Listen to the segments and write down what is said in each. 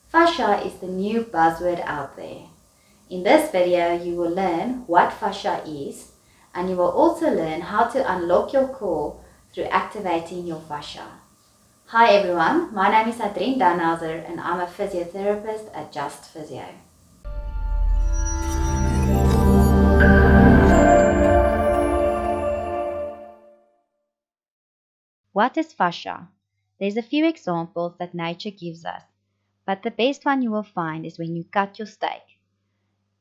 Fascia is the new buzzword out there. In this video, you will learn what fascia is, and you will also learn how to unlock your core through activating your fascia. Hi everyone, my name is Adrien Danhauser and I'm a physiotherapist at Just Physio. What is fascia? There's a few examples that nature gives us, but the best one you will find is when you cut your steak.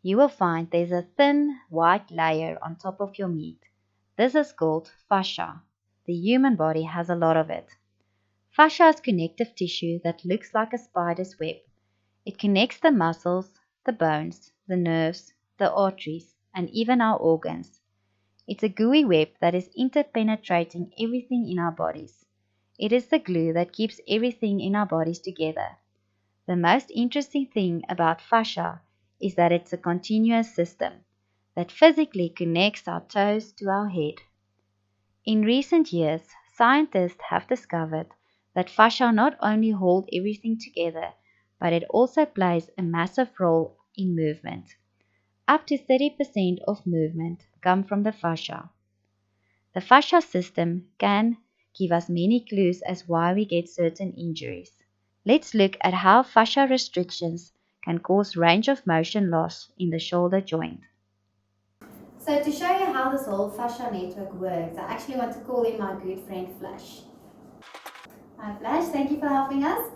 You will find there's a thin white layer on top of your meat. This is called fascia. The human body has a lot of it. Fascia is connective tissue that looks like a spider's web. It connects the muscles, the bones, the nerves, the arteries, and even our organs. It's a gooey web that is interpenetrating everything in our bodies. It is the glue that keeps everything in our bodies together. The most interesting thing about fascia is that it's a continuous system that physically connects our toes to our head. In recent years, scientists have discovered that fascia not only hold everything together, but it also plays a massive role in movement. Up to 30% of movement come from the fascia. The fascia system can give us many clues as why we get certain injuries. Let's look at how fascia restrictions can cause range of motion loss in the shoulder joint. So to show you how this whole fascia network works, I actually want to call in my good friend Flash. Hi Flash, thank you for helping us.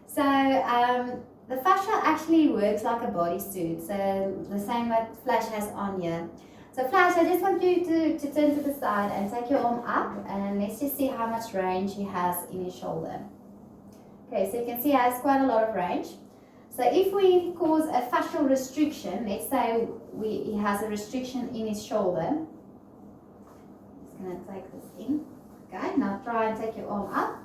So the fascia actually works like a bodysuit, so the same what Flash has on here. So Flash, I just want you to turn to the side and take your arm up and let's just see how much range he has in his shoulder. Okay, so you can see he has quite a lot of range. So if we cause a fascial restriction, let's say he has a restriction in his shoulder. Just going to take this in. Okay, now try and take your arm up.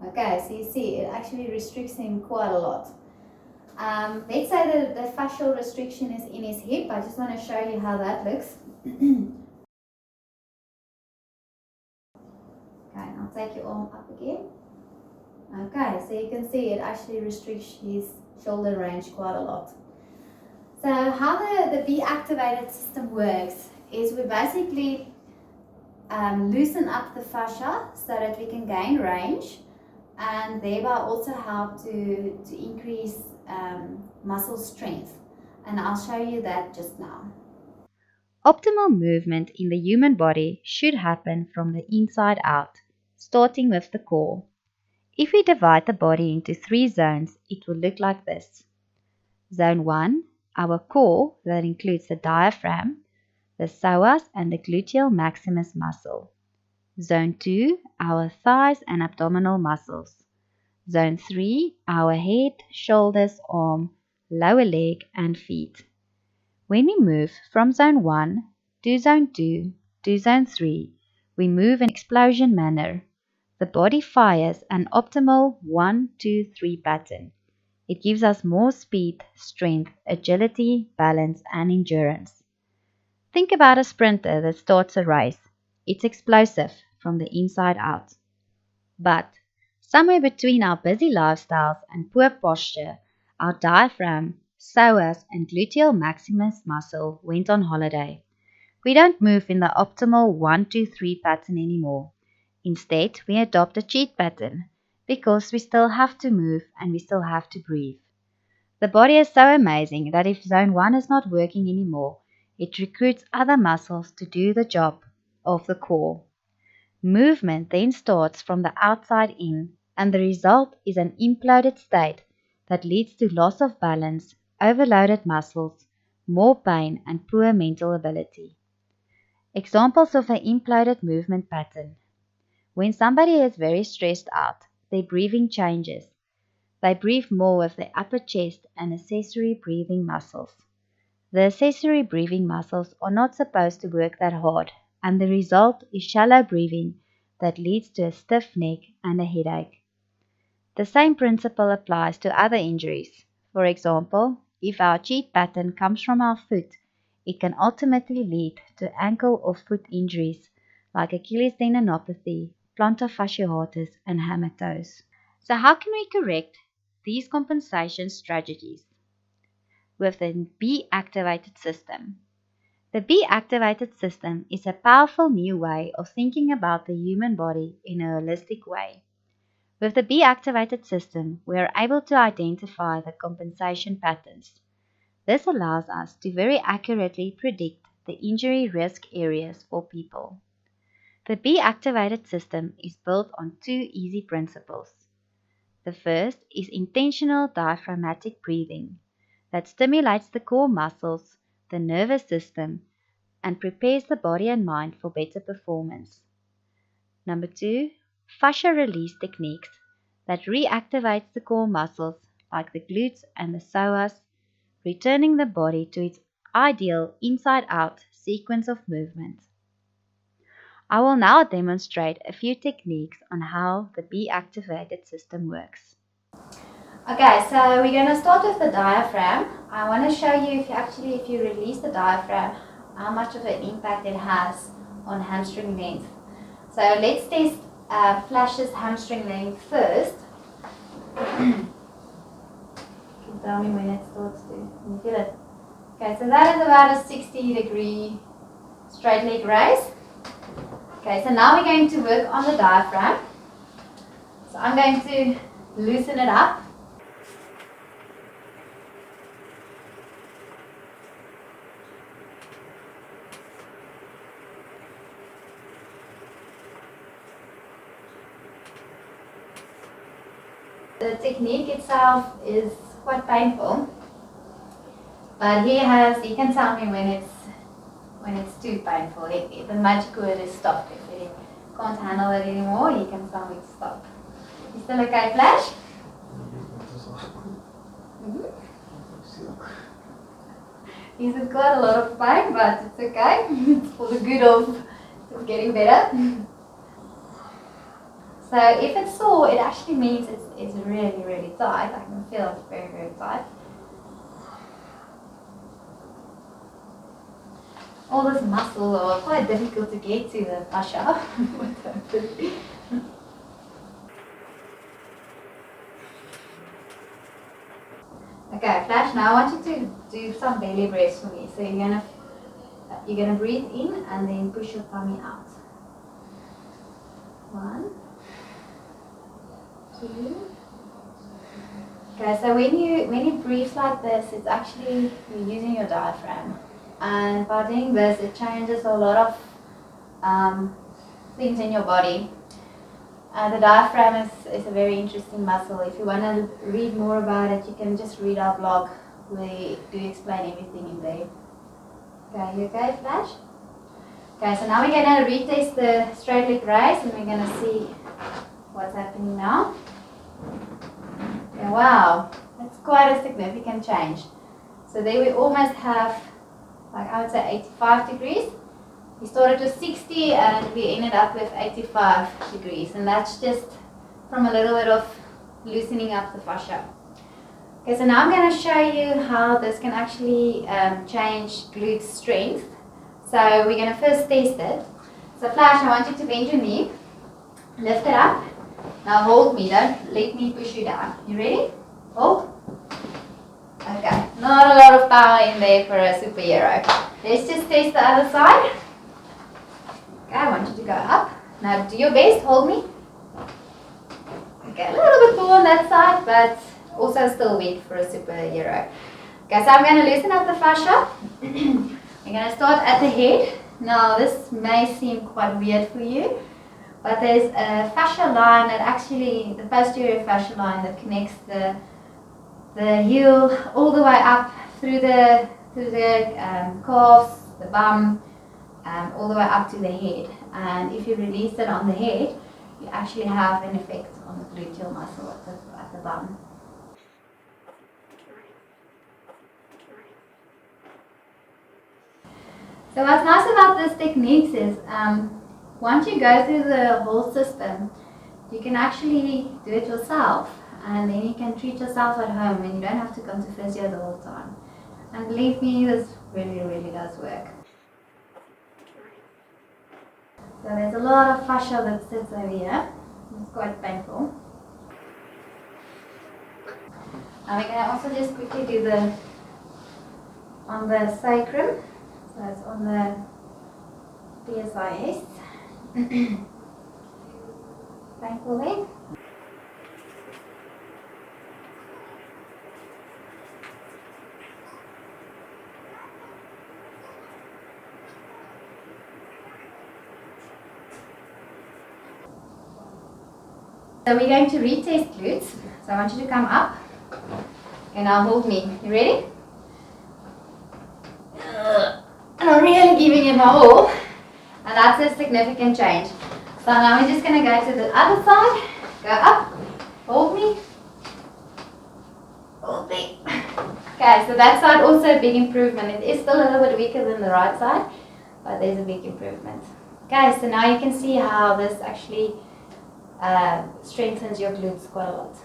Okay, so you see it actually restricts him quite a lot. Let's say the fascial restriction is in his hip. I just want to show you how that looks. Okay, now take your arm up again. Okay, so you can see it actually restricts his shoulder range quite a lot. So how the be activated system works is we basically loosen up the fascia so that we can gain range and thereby also help to increase muscle strength. And I'll show you that just now. Optimal movement in the human body should happen from the inside out, starting with the core. If we divide the body into 3 zones, it will look like this. Zone 1, our core, that includes the diaphragm, the psoas and the gluteal maximus muscle. Zone 2, our thighs and abdominal muscles. Zone 3, our head, shoulders, arm, lower leg and feet. When we move from Zone 1 to Zone 2 to Zone 3, we move in explosion manner. The body fires an optimal 1-2-3 pattern. It gives us more speed, strength, agility, balance, and endurance. Think about a sprinter that starts a race. It's explosive from the inside out. But somewhere between our busy lifestyles and poor posture, our diaphragm, psoas, and gluteal maximus muscle went on holiday. We don't move in the optimal 1-2-3 pattern anymore. Instead, we adopt a cheat pattern because we still have to move and we still have to breathe. The body is so amazing that if zone 1 is not working anymore, it recruits other muscles to do the job of the core. Movement then starts from the outside in, and the result is an imploded state that leads to loss of balance, overloaded muscles, more pain, and poor mental ability. Examples of an imploded movement pattern. When somebody is very stressed out, their breathing changes. They breathe more with the upper chest and accessory breathing muscles. The accessory breathing muscles are not supposed to work that hard, and the result is shallow breathing that leads to a stiff neck and a headache. The same principle applies to other injuries. For example, if our cheat pattern comes from our foot, it can ultimately lead to ankle or foot injuries like Achilles tendinopathy, plantar fasciitis, and hammer toes. So how can we correct these compensation strategies with the B-activated system. The B-activated system is a powerful new way of thinking about the human body in a holistic way. With the B-activated system, we are able to identify the compensation patterns. This allows us to very accurately predict the injury risk areas for people. The B-activated system is built on two easy principles. The first is intentional diaphragmatic breathing that stimulates the core muscles, the nervous system, and prepares the body and mind for better performance. Number two, fascia release techniques that reactivates the core muscles like the glutes and the psoas, returning the body to its ideal inside-out sequence of movement. I will now demonstrate a few techniques on how the B-activated system works. Okay, so we're going to start with the diaphragm. I want to show you if you release the diaphragm, how much of an impact it has on hamstring length. So let's test Flash's hamstring length first. You can tell me when it starts to. Can you feel it? Okay, so that is about a 60-degree straight leg raise. Okay, so now we're going to work on the diaphragm. So I'm going to loosen it up. The technique itself is quite painful, but he can tell me when it's too painful. The magic word is stop. If he can't handle it anymore, he can tell me to stop. You still okay, Flash? He's got a lot of pain, but it's okay. It's for the good of getting better. So if it's sore, it actually means it's really, really tight. I can feel it's very, very tight. All those muscles are quite difficult to get to the fascia. Okay, Flash, now I want you to do some belly breaths for me. So you're gonna breathe in and then push your tummy out. 1, 2. Okay, so when you breathe like this, it's actually you're using your diaphragm. And by doing this, it changes a lot of things in your body. The diaphragm is a very interesting muscle. If you want to read more about it, you can just read our blog. We do explain everything in there. Okay, you okay, Flash? Okay, so now we're going to retest the straight leg raise and we're going to see what's happening now. Okay, wow, that's quite a significant change. So there we almost have, like I would say, 85 degrees. We started with 60 and we ended up with 85 degrees, and that's just from a little bit of loosening up the fascia. Okay, so now I'm going to show you how this can actually change glute strength. So we're going to first test it. So Flash, I want you to bend your knee, lift it up. Now hold me, don't let me push you down. You ready? Hold. Okay, not a lot of power in there for a superhero. Let's just test the other side. Okay, I want you to go up. Now do your best, hold me. Okay, a little bit more on that side, but also still weak for a superhero. Okay, so I'm going to loosen up the fascia. We're going to start at the head. Now this may seem quite weird for you, but there's a fascial line that actually, the posterior fascial line that connects the heel all the way up through the calves, the bum, all the way up to the head. And if you release it on the head, you actually have an effect on the gluteal muscle at the bum. So what's nice about this technique is once you go through the whole system, you can actually do it yourself, and then you can treat yourself at home and you don't have to come to Physio the whole time. And believe me, this really, really does work. So there's a lot of fascia that sits over here. It's quite painful. And we're going to also just quickly do the on the sacrum. So it's on the PSIS. Painful there. So we're going to retest glutes. So I want you to come up and now hold me. You ready? And I'm really giving it my all. And that's a significant change. So now we're just going to go to the other side. Go up. Hold me. Hold me. Okay, so that side also a big improvement. It is still a little bit weaker than the right side, but there's a big improvement. Okay, so now you can see how this actually strengthens your glutes quite a lot.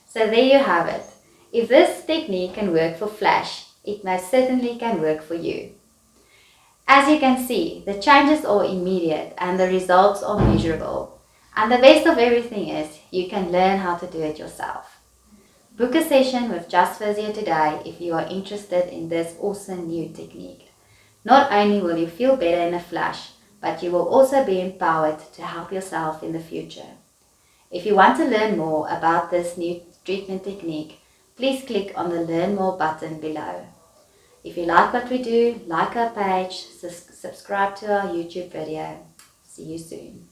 So there you have it. If this technique can work for Flash, it most certainly can work for you. As you can see, the changes are immediate and the results are measurable. And the best of everything is you can learn how to do it yourself. Book a session with Just Physio today if you are interested in this awesome new technique. Not only will you feel better in a flash, but you will also be empowered to help yourself in the future. If you want to learn more about this new treatment technique, please click on the Learn More button below. If you like what we do, like our page, subscribe to our YouTube video. See you soon.